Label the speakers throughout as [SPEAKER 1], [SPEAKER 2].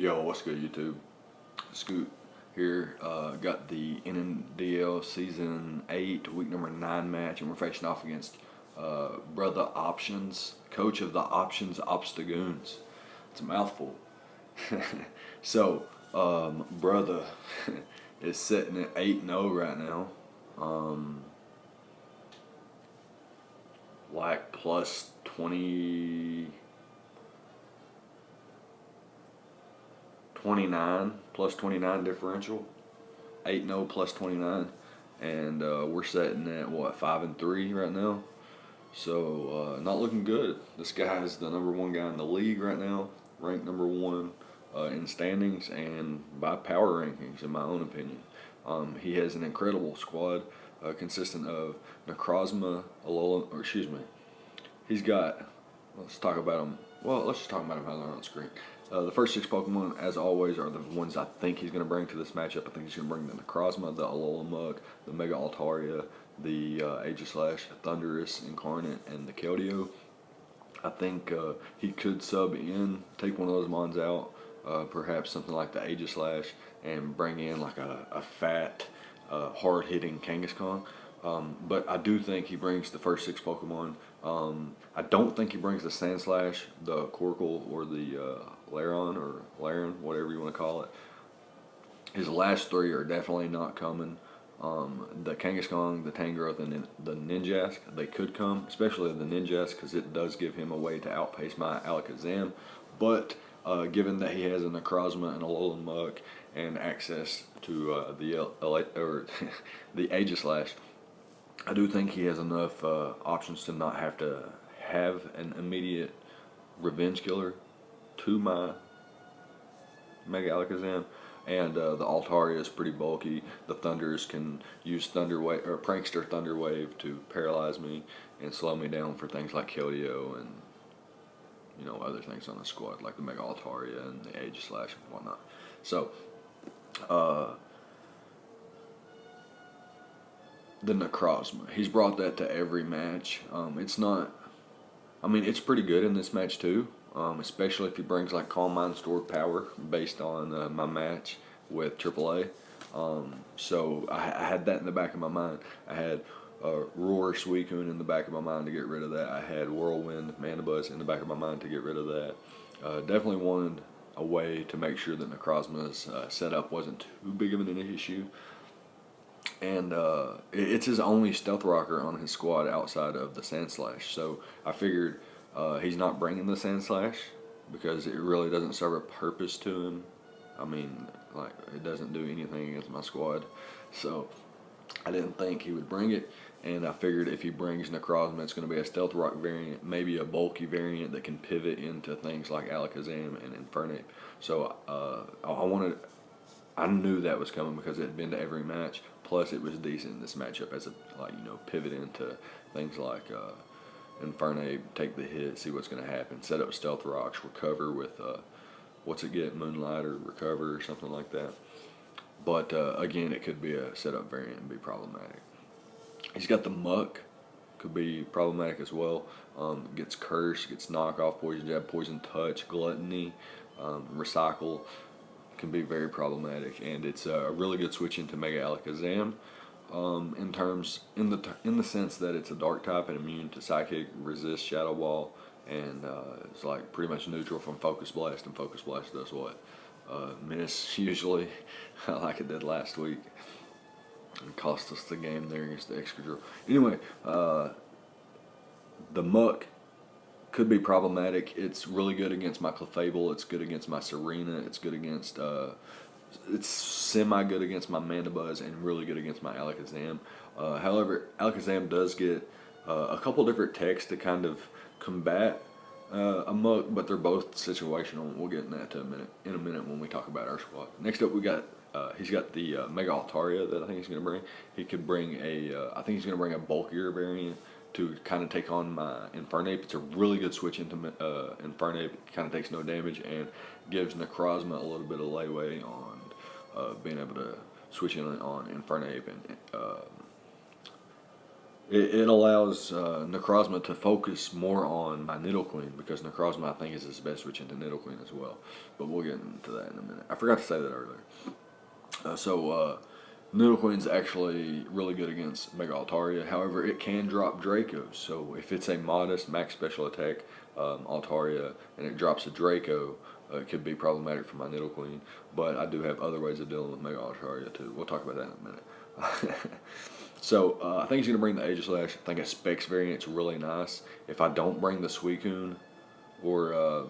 [SPEAKER 1] Yo, what's good, YouTube? Scoot here. Got the NNDL Season 8, Week number 9 match, and we're facing off against Brother Options, coach of the Options Obstagoons. It's a mouthful. So, Brother is sitting at 8-0 right now. Like plus 29 plus 29 differential, 8-0 plus 29, and we're sitting at what, 5-3 right now. So not looking good. This guy is the number one guy in the league right now, ranked number one in standings and by power rankings, in my own opinion. He has an incredible squad consisting of Necrozma, Alola, or excuse me, he's got. Let's talk about him. Well, let's just talk about him how they're on the screen. The first 6 Pokemon, as always, are the ones I think he's going to bring to this matchup. I think he's going to bring the Necrozma, the Alola Mug, the Mega Altaria, the Aegislash, Thundurus Incarnate, and the Keldeo. I think he could sub in, take one of those mons out, perhaps something like the Aegislash, and bring in like a fat, hard-hitting Kangaskhan. But I do think he brings the first 6 Pokemon. I don't think he brings the Sandslash, the Corkle, or the Laren, whatever you want to call it. His last 3 are definitely not coming. The Kangaskhan, the Tangrowth, and the Ninjask, they could come, especially the Ninjask, because it does give him a way to outpace my Alakazam. But given that he has a Necrozma and a Alolan Muk and access to the Aegislash, I do think he has enough options to not have to have an immediate revenge killer to my Mega Alakazam. And the Altaria is pretty bulky. The Thunders can use Prankster Thunder Wave to paralyze me and slow me down for things like Keldeo and other things on the squad like the Mega Altaria and the Aegislash and whatnot. So the Necrozma, he's brought that to every match. It's pretty good in this match too. Especially if he brings like Calm Mind Stored Power based on my match with AAA. So I had that in the back of my mind. I had Roar Suicune in the back of my mind to get rid of that. I had Whirlwind Mandibuzz in the back of my mind to get rid of that. Definitely wanted a way to make sure that Necrozma's setup wasn't too big of an issue. And it's his only Stealth Rocker on his squad outside of the Sandslash. So I figured he's not bringing the Sandslash because it really doesn't serve a purpose to him. It doesn't do anything against my squad. So I didn't think he would bring it. And I figured if he brings Necrozma, it's going to be a Stealth Rock variant, maybe a bulky variant that can pivot into things like Alakazam and Infernape. So I knew that was coming because it had been to every match. Plus, it was decent in this matchup as pivot into things like Infernape, take the hit, see what's going to happen, set up Stealth Rocks, recover with Moonlight or Recover or something like that. But again, it could be a setup variant and be problematic. He's got the Muck, could be problematic as well. Gets Curse, gets Knockoff, Poison Jab, Poison Touch, Gluttony, Recycle. Can be very problematic, and it's a really good switch into Mega Alakazam. In the sense that it's a Dark type and immune to Psychic, resist Shadow Ball, and it's like pretty much neutral from Focus Blast. And Focus Blast does what? Miss usually, like it did last week. It cost us the game there against the Excadrill. Anyway, the Muck could be problematic. It's really good against my Clefable. It's good against my Serena. It's good against. It's semi-good against my Mandibuzz and really good against my Alakazam. However, Alakazam does get a couple different techs to kind of combat a Muck, but they're both situational. We'll get into that in a minute when we talk about our squad. Next up, we got he's got the Mega Altaria that I think he's going to bring. He could bring I think he's going to bring a bulkier variant to kind of take on my Infernape. It's a really good switch into Infernape. It kind of takes no damage and gives Necrozma a little bit of leeway on being able to switch in on Infernape and it allows Necrozma to focus more on my Nidoqueen, because Necrozma I think is his best switch into Nidoqueen as well. But we'll get into that in a minute. I forgot to say that earlier. Nidoqueen's actually really good against Mega Altaria. However, it can drop Dracos. So if it's a modest max special attack Altaria and it drops a Draco, it could be problematic for my Nidoqueen. But I do have other ways of dealing with Mega Altaria too. We'll talk about that in a minute. I think he's going to bring the Aegislash. I think a Specs variant's really nice. If I don't bring the Suicune, or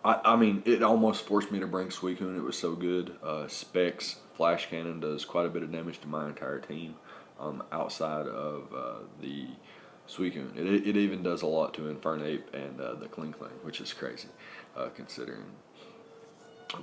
[SPEAKER 1] I mean, it almost forced me to bring Suicune. It was so good. Specs Flash Cannon does quite a bit of damage to my entire team outside of the Suicune. It even does a lot to Infernape and the Kling, which is crazy considering.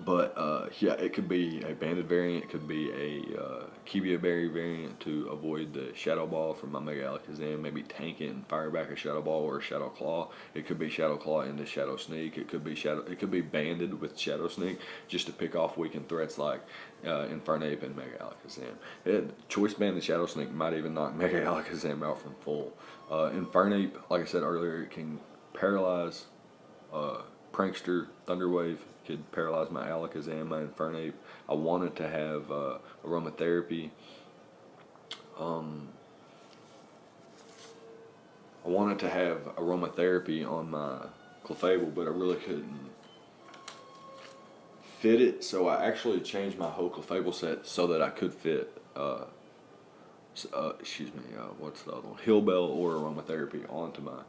[SPEAKER 1] But yeah, it could be a Banded variant. It could be a Kibia Berry variant to avoid the Shadow Ball from my Mega Alakazam. Maybe tank it and fire back a Shadow Ball or a Shadow Claw. It could be Shadow Claw into Shadow Sneak. It could be Banded with Shadow Sneak just to pick off weakened threats like Infernape and Mega Alakazam. Choice Banded Shadow Sneak might even knock Mega Alakazam out from full. Infernape, like I said earlier, it can paralyze. Prankster, Thunderwave could paralyze my Alakazam, my Infernape. I wanted to have Aromatherapy. On my Clefable, but I really couldn't fit it, so I actually changed my whole Clefable set so that I could fit what's the other one? Hillbell or Aromatherapy onto my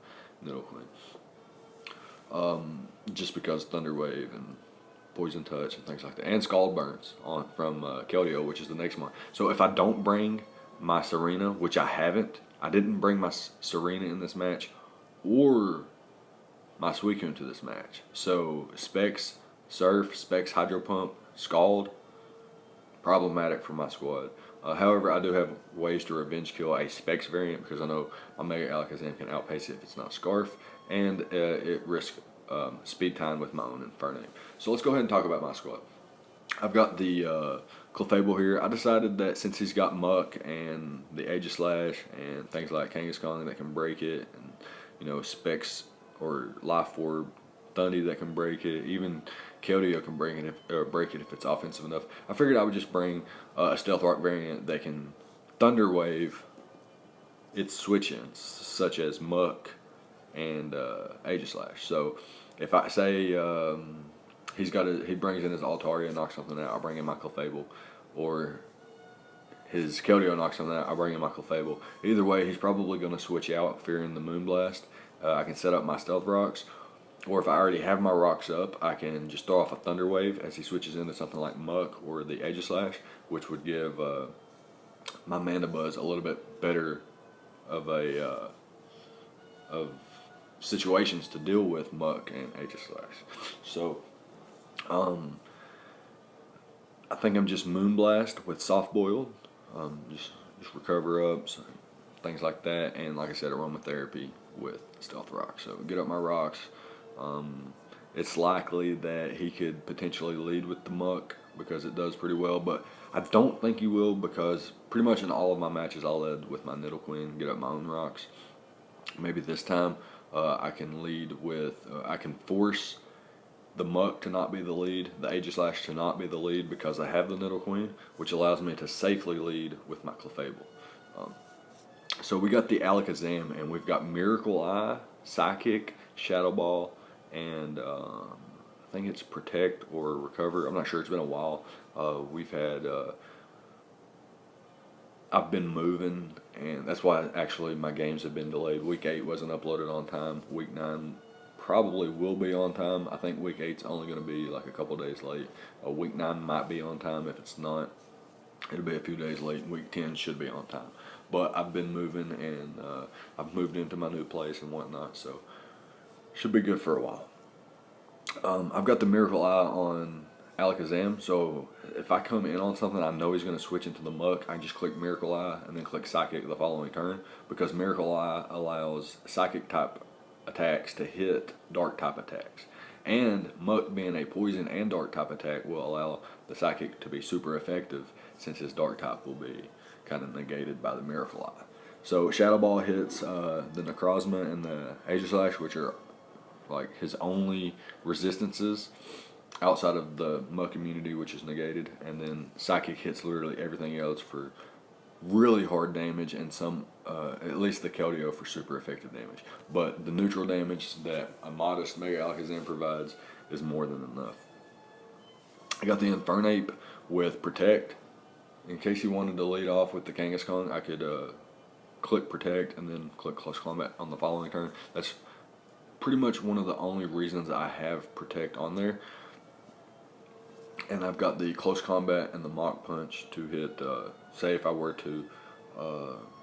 [SPEAKER 1] Nidoqueen. Just because Thunderwave and Poison Touch and things like that, and Scald Burns from Keldeo, which is the next one. So if I don't bring my Serena, which I didn't bring my Serena in this match, or my Suicune to this match. So Specs Surf, Specs Hydro Pump, Scald, problematic for my squad. However, I do have ways to revenge kill a Specs variant because I know my Mega Alakazam can outpace it if it's not Scarf, and it risks speed time with my own Infernape. So let's go ahead and talk about my squad. I've got the Clefable here. I decided that since he's got Muck and the Aegislash and things like Kangaskhan that can break it, and Specs or Life Orb, Thundy that can break it, even Keldeo can break it if it's offensive enough. I figured I would just bring a Stealth Rock variant that can Thunder Wave its switch-ins, such as Muck and Aegislash. So if I say he brings in his Altaria and knocks something out, I bring in my Clefable, or his Keldeo knocks something out, I bring in my Clefable. Either way, he's probably going to switch out, fearing the Moonblast. I can set up my Stealth Rocks, or if I already have my rocks up, I can just throw off a Thunder Wave as he switches into something like Muck or the Aegislash, which would give my Mandibuzz a little bit better of situations to deal with Muck and Aegislash. So I think I'm just Moonblast with Soft Boiled, just recover ups, things like that, and like I said, Aromatherapy with Stealth Rock. So get up my rocks. It's likely that he could potentially lead with the Muck because it does pretty well, but I don't think he will, because pretty much in all of my matches I led with my Nidoqueen, get up my own rocks. Maybe this time I can lead with, I can force the Muck to not be the lead, the Aegislash to not be the lead, because I have the Nidoqueen, which allows me to safely lead with my Clefable. So we got the Alakazam, and we've got Miracle Eye, Psychic, Shadow Ball, and I think it's Protect or Recover. I'm not sure. It's been a while. I've been moving, and that's why actually my games have been delayed. Week 8 wasn't uploaded on time. Week 9 probably will be on time. I think Week 8's only going to be like a couple days late. Week 9 might be on time. If it's not, it'll be a few days late. Week 10 should be on time. But I've been moving, and I've moved into my new place and whatnot, so should be good for a while. I've got the Miracle Eye on Alakazam, so if I come in on something I know he's going to switch into the Muck, I can just click Miracle Eye and then click Psychic the following turn, because Miracle Eye allows Psychic type attacks to hit Dark type attacks. And Muck being a Poison and Dark type attack will allow the Psychic to be super effective, since his Dark type will be kind of negated by the Miracle Eye. So Shadow Ball hits the Necrozma and the Aegislash, which are like his only resistances outside of the Muck immunity, which is negated, and then Psychic hits literally everything else for really hard damage, and some, at least the Keldeo for super effective damage. But the neutral damage that a modest Mega Alakazam provides is more than enough. I got the Infernape with Protect. In case you wanted to lead off with the Kangaskhan, I could click Protect and then click Close Combat on the following turn. That's pretty much one of the only reasons I have Protect on there. And I've got the Close Combat and the Mach Punch to hit, say if I were to,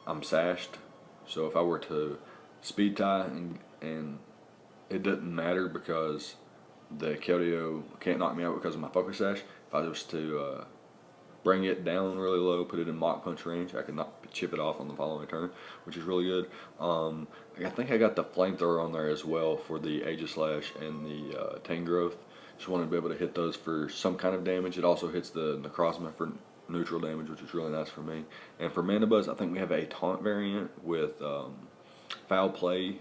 [SPEAKER 1] I'm sashed, so if I were to Speed Tie and it doesn't matter because the Keldeo can't knock me out because of my Focus Sash. If I was to bring it down really low, put it in Mach Punch range, I could chip it off on the following turn, which is really good. I think I got the Flamethrower on there as well for the Aegislash and the Tangrowth. Just wanted to be able to hit those for some kind of damage. It also hits the Necrozma for neutral damage, which is really nice for me. And for Mana Buzz, I think we have a Taunt variant with Foul Play,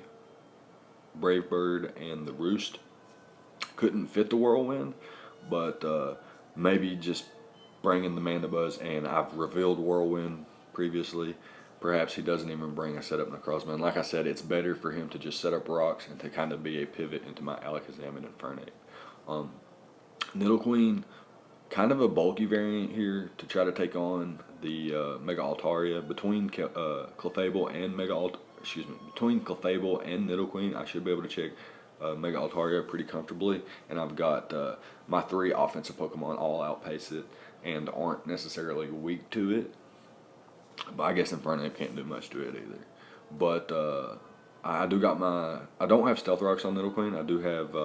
[SPEAKER 1] Brave Bird, and the Roost. Couldn't fit the Whirlwind, but maybe just bringing the Mana Buzz, and I've revealed Whirlwind previously. Perhaps he doesn't even bring a setup Necrozma. And like I said, it's better for him to just set up rocks and to kind of be a pivot into my Alakazam and Infernape. Nidoqueen, kind of a bulky variant here to try to take on the Mega Altaria. Between Clefable and between Clefable and Nidoqueen, I should be able to check Mega Altaria pretty comfortably. And I've got my 3 offensive Pokemon all outpace it and aren't necessarily weak to it. But I guess Infernape can't do much to it either. But I don't have Stealth Rocks on Nidoqueen. I do have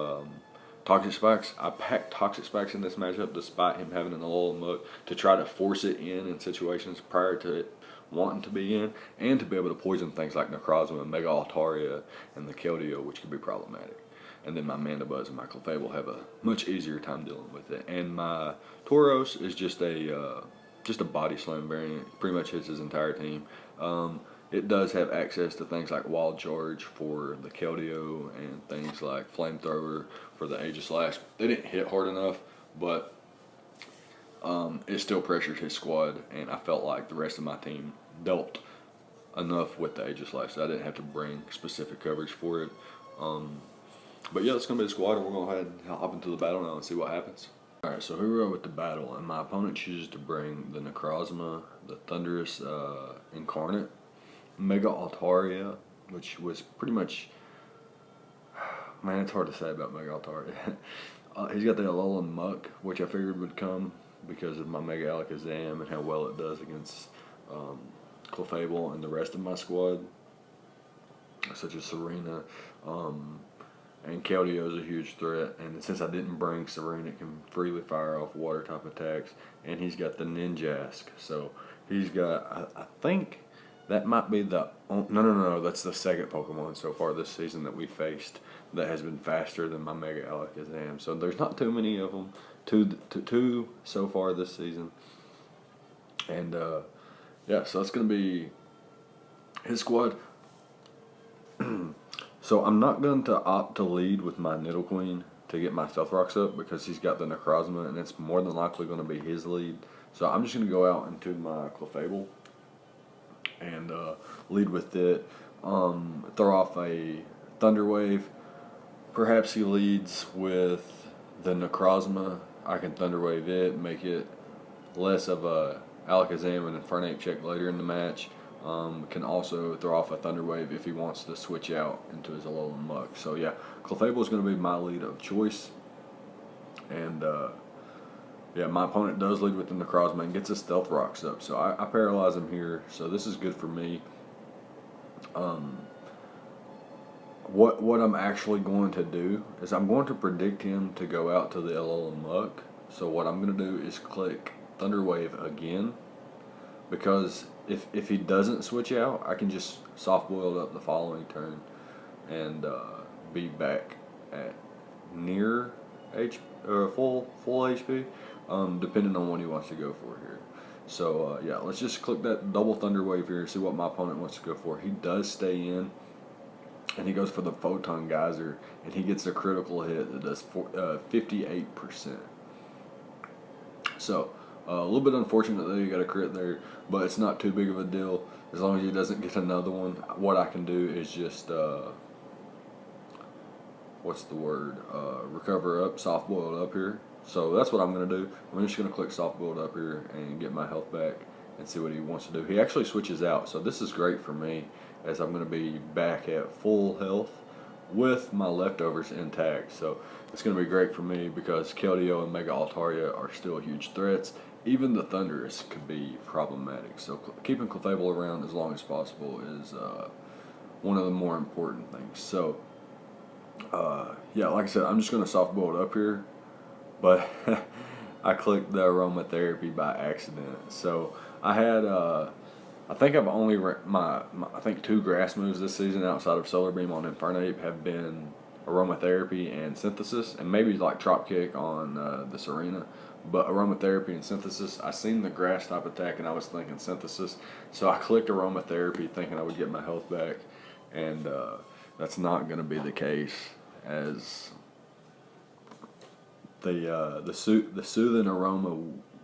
[SPEAKER 1] Toxic Spikes. I packed Toxic Spikes in this matchup despite him having an Alolan Muck to try to force it in situations prior to it wanting to be in, and to be able to poison things like Necrozma and Mega Altaria and the Keldeo, which could be problematic. And then my Mana Buzz and my Clefable have a much easier time dealing with it. And my Tauros is just a body slam variant. Pretty much hits his entire team. It does have access to things like Wild Charge for the Keldeo and things like Flamethrower for the Aegislash. They didn't hit hard enough, but it still pressured his squad, and I felt like the rest of my team dealt enough with the Aegislash so I didn't have to bring specific coverage for it. But yeah, it's going to be the squad, and we're going to go ahead and hop into the battle now and see what happens. Alright, so here we are with the battle, and my opponent chooses to bring the Necrozma, the Thunderous Incarnate, Mega Altaria, which was pretty much, man, it's hard to say about Mega Altaria. He's got the Alolan Muck, which I figured would come because of my Mega Alakazam and how well it does against Clefable and the rest of my squad, such as Serena. And Keldeo is a huge threat, and since I didn't bring Serena, it can freely fire off water type attacks, and he's got the Ninjask, so he's got, I think that might be no, that's the second Pokemon so far this season that we faced that has been faster than my Mega Alakazam, so there's not too many of them, two so far this season, and yeah, so that's going to be his squad. So I'm not going to opt to lead with my Nidoqueen to get my Stealth Rocks up because he's got the Necrozma and it's more than likely going to be his lead. So I'm just going to go out into my Clefable and lead with it. Throw off a Thunder Wave. Perhaps he leads with the Necrozma. I can Thunder Wave it, make it less of a Alakazam and Infernape check later in the match. Can also throw off a Thunder Wave if he wants to switch out into his Alolan Muck. So yeah, Clefable is going to be my lead of choice. And yeah, my opponent does lead with the Necrozma and gets his Stealth Rocks up. So I paralyze him here. So this is good for me. What I'm actually going to do is I'm going to predict him to go out to the Alolan Muck. So what I'm going to do is click Thunder Wave again, because if he doesn't switch out, I can just soft boil up the following turn and be back at near full HP, depending on what he wants to go for here. So yeah, let's just click that double thunder wave here and see what my opponent wants to go for. He does stay in, and he goes for the photon geyser, and he gets a critical hit that does 58%. So a little bit unfortunate that he got a crit there, but it's not too big of a deal as long as he doesn't get another one. What I can do is just what's the word? Recover up, soft boiled up here. So that's what I'm going to do. I'm just going to click soft boiled up here and get my health back and see what he wants to do. He actually switches out, so this is great for me as I'm going to be back at full health with my leftovers intact. So it's going to be great for me because Keldeo and Mega Altaria are still huge threats. Even the Thunderous could be problematic. So keeping Clefable around as long as possible is one of the more important things. So yeah, like I said, I'm just going to soft boil it up here, but I clicked the aromatherapy by accident. So I had, I think I've only my I think 2 grass moves this season outside of Solar Beam on Infernape have been aromatherapy and synthesis, and maybe like Drop Kick on the Serena. But aromatherapy and synthesis, I seen the grass type attack and I was thinking synthesis, so I clicked aromatherapy thinking I would get my health back, and that's not going to be the case, as the soothing aroma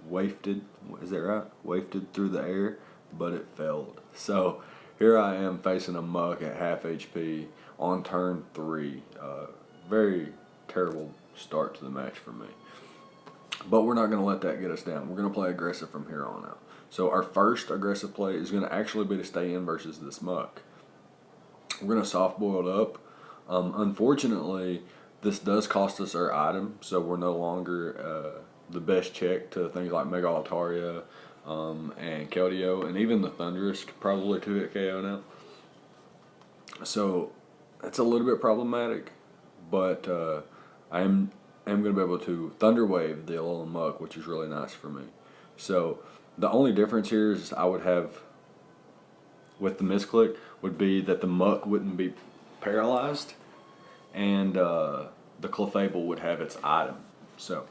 [SPEAKER 1] wafted, is that right? Wafted through the air, but it failed. So here I am facing a muck at half HP on turn 3. Very terrible start to the match for me. But we're not going to let that get us down. We're going to play aggressive from here on out. So our first aggressive play is going to actually be to stay in versus this muck. We're going to soft boil it up. Unfortunately, this does cost us our item, so we're no longer the best check to things like Mega Altaria and Keldeo, and even the Thunderous probably 2-hit KO now. So it's a little bit problematic, but I am going to be able to Thunder Wave the Alolan Muck, which is really nice for me. So the only difference here is I would have, with the misclick, would be that the Muck wouldn't be paralyzed, and the Clefable would have its item. So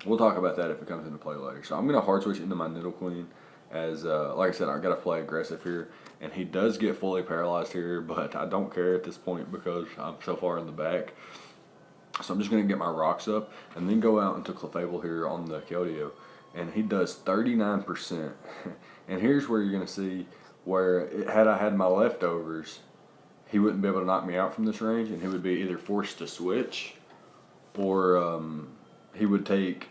[SPEAKER 1] we'll talk about that if it comes into play later. So I'm going to hard switch into my Nidoqueen, as like I said, I got to play aggressive here, and he does get fully paralyzed here, but I don't care at this point because I'm so far in the back. So I'm just going to get my rocks up and then go out into Clefable here on the Keldeo, and he does 39%. And here's where you're going to see where had I had my leftovers, he wouldn't be able to knock me out from this range, and he would be either forced to switch, or he would take,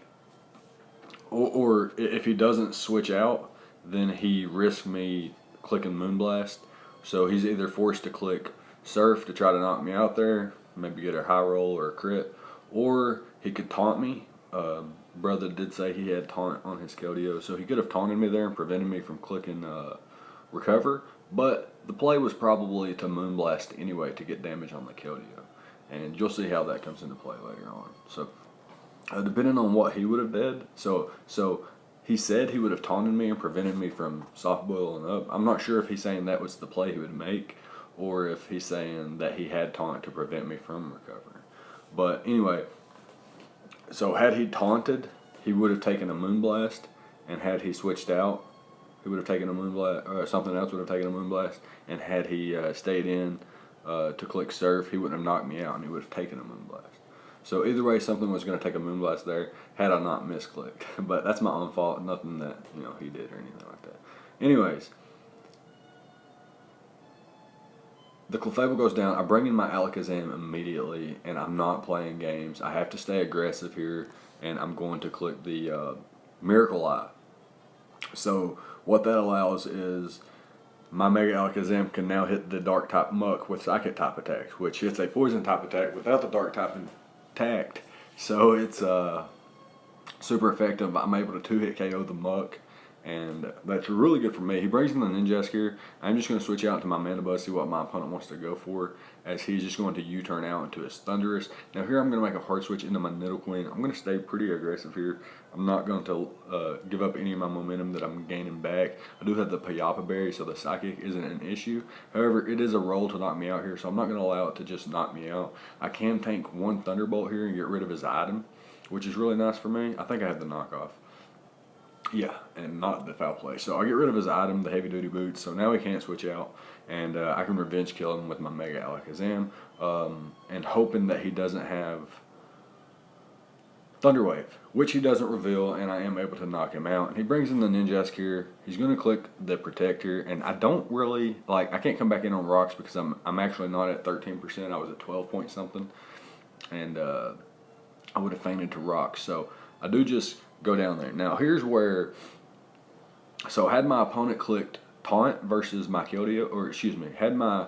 [SPEAKER 1] or if he doesn't switch out, then he risks me clicking Moonblast. So he's either forced to click Surf to try to knock me out there, maybe get a high roll or a crit, or he could taunt me. Brother did say he had taunt on his Keldeo, so he could have taunted me there and prevented me from clicking Recover, but the play was probably to Moonblast anyway to get damage on the Keldeo, and you'll see how that comes into play later on. So depending on what he would have did, so he said he would have taunted me and prevented me from soft boiling up. I'm not sure if he's saying that was the play he would make, or if he's saying that he had taunt to prevent me from recovering. But anyway, so had he taunted, he would have taken a Moonblast, and had he switched out, he would have taken a Moonblast, or something else would have taken a Moonblast, and had he stayed in to click Surf, he wouldn't have knocked me out, and he would have taken a Moonblast. So either way, something was going to take a Moonblast there had I not misclicked. But that's my own fault, nothing that he did or anything like that. Anyways, the Clefable goes down. I bring in my Alakazam immediately, and I'm not playing games. I have to stay aggressive here, and I'm going to click the Miracle Eye. So what that allows is my Mega Alakazam can now hit the Dark type Muck with Psychic type attacks, which hits a Poison type attack without the Dark type intact. So it's super effective. I'm able to 2-hit KO the Muck, and that's really good for me. He brings in the Ninjask here. I'm just going to switch out to my Mana Buzz, see what my opponent wants to go for, as he's just going to U-turn out into his Thunderous. Now here I'm going to make a hard switch into my Nidoqueen. I'm going to stay pretty aggressive here. I'm not going to give up any of my momentum that I'm gaining back. I do have the Payapa Berry, so the Psychic isn't an issue. However, it is a roll to knock me out here, so I'm not going to allow it to just knock me out. I can tank one Thunderbolt here and get rid of his item, which is really nice for me. I think I have the knockoff. Yeah, and not the foul play. So I get rid of his item, the heavy duty boots. So now he can't switch out, and I can revenge kill him with my Mega Alakazam, and hoping that he doesn't have Thunder Wave, which he doesn't reveal, and I am able to knock him out. And he brings in the Ninjask here. He's going to click the Protect here, and I don't really like. I can't come back in on rocks because I'm actually not at 13%. I was at 12 point something, and I would have fainted to rocks. So I do just go down there. Now here's where. So had my opponent clicked Taunt versus my Keldeo, or excuse me, had my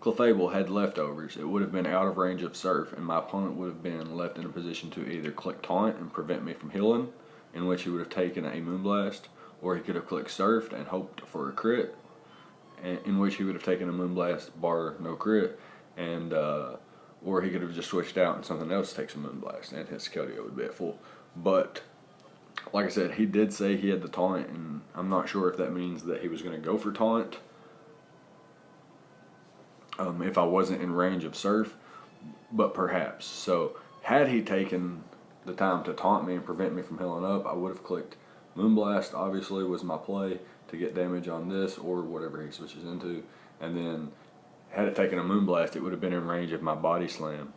[SPEAKER 1] Clefable had leftovers, it would have been out of range of Surf, and my opponent would have been left in a position to either click Taunt and prevent me from healing, in which he would have taken a Moonblast, or he could have clicked Surfed and hoped for a crit, in which he would have taken a Moonblast bar no crit, and or he could have just switched out and something else takes a Moonblast, and his Keldeo would be at full. But like I said, he did say he had the Taunt, and I'm not sure if that means that he was going to go for Taunt if I wasn't in range of Surf, but perhaps. So had he taken the time to taunt me and prevent me from healing up, I would have clicked Moonblast, obviously, was my play to get damage on this or whatever he switches into. And then had it taken a Moonblast, it would have been in range of my Body Slam.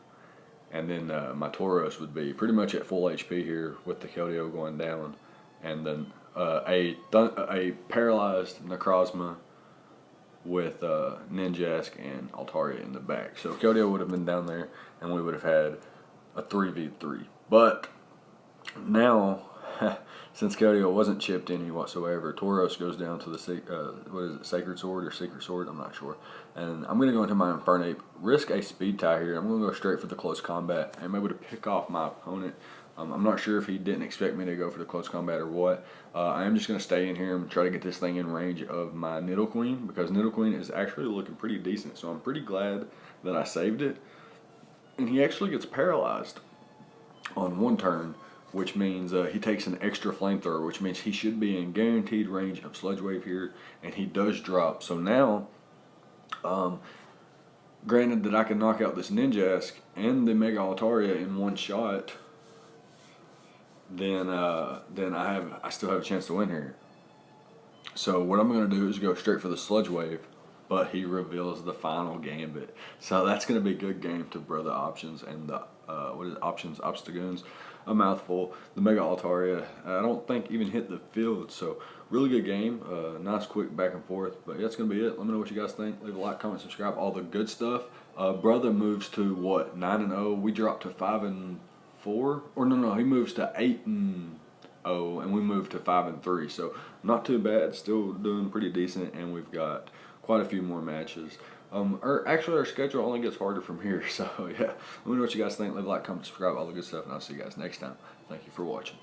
[SPEAKER 1] And then my Tauros would be pretty much at full HP here with the Keldeo going down. And then a paralyzed Necrozma with Ninjask and Altaria in the back. So Keldeo would have been down there, and we would have had a 3v3. But now, since Keldeo wasn't chipped any whatsoever, Tauros goes down to the what is it, Sacred Sword or Secret Sword? I'm not sure. And I'm going to go into my Infernape, risk a speed tie here. I'm going to go straight for the close combat. I'm able to pick off my opponent. I'm not sure if he didn't expect me to go for the close combat or what. I am just going to stay in here and try to get this thing in range of my Nidoqueen, because Nidoqueen is actually looking pretty decent. So I'm pretty glad that I saved it. And he actually gets paralyzed on one turn, which means he takes an extra flamethrower, which means he should be in guaranteed range of Sludge Wave here, and he does drop. So now, granted that I can knock out this Ninjask and the Mega Altaria in one shot, then I still have a chance to win here. So what I'm going to do is go straight for the Sludge Wave, but he reveals the final Gambit. So that's going to be a good game to Brother Options and the Options Obstagoons. A mouthful. The Mega Altaria, I don't think even hit the field. So really good game. Nice quick back and forth. But yeah, that's going to be it. Let me know what you guys think. Leave a like, comment, subscribe, all the good stuff. Brother moves to what, 9-0. We dropped to 5-4. Or no, he moves to 8-0, and we moved to 5-3. So not too bad. Still doing pretty decent, and we've got quite a few more matches. Actually, our schedule only gets harder from here. So yeah, let me know what you guys think. Leave a like, comment, subscribe, all the good stuff, and I'll see you guys next time. Thank you for watching.